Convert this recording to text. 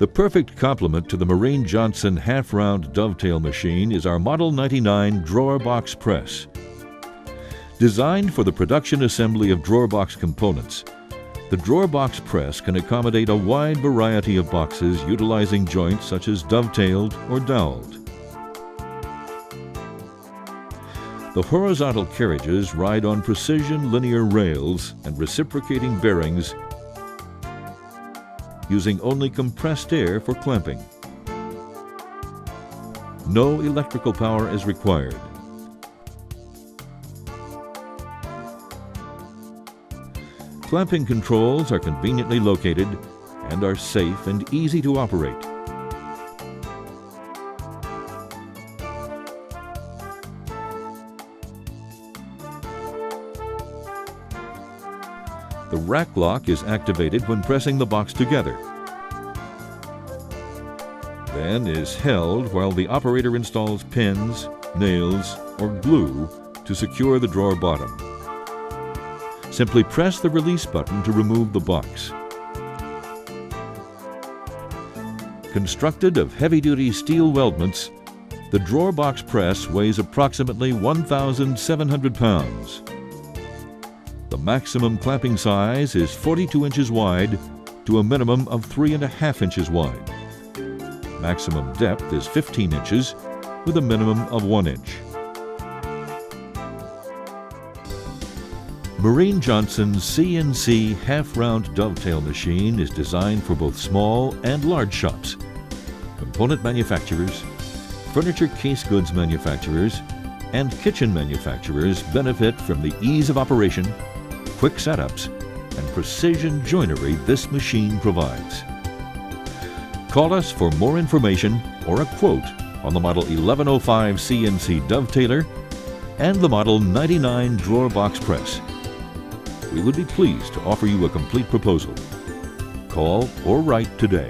The perfect complement to the Mereen-Johnson half-round dovetail machine is our Model 99 drawer box press. Designed for the production assembly of drawer box components, the drawer box press can accommodate a wide variety of boxes utilizing joints such as dovetailed or doweled. The horizontal carriages ride on precision linear rails and reciprocating bearings using only compressed air for clamping. No electrical power is required. Clamping controls are conveniently located and are safe and easy to operate. The rack lock is activated when pressing the box together, then is held while the operator installs pins, nails, or glue to secure the drawer bottom. Simply press the release button to remove the box. Constructed of heavy-duty steel weldments, the drawer box press weighs approximately 1,700 pounds. The maximum clamping size is 42 inches wide to a minimum of 3.5 inches wide. Maximum depth is 15 inches with a minimum of 1 inch. Mereen-Johnson's CNC half-round dovetail machine is designed for both small and large shops, component manufacturers, furniture case goods manufacturers, and kitchen manufacturers benefit from the ease of operation, quick setups, and precision joinery this machine provides. Call us for more information or a quote on the Model 1105 CNC Dovetailer and the Model 99 Drawer Box Press. We would be pleased to offer you a complete proposal. Call or write today.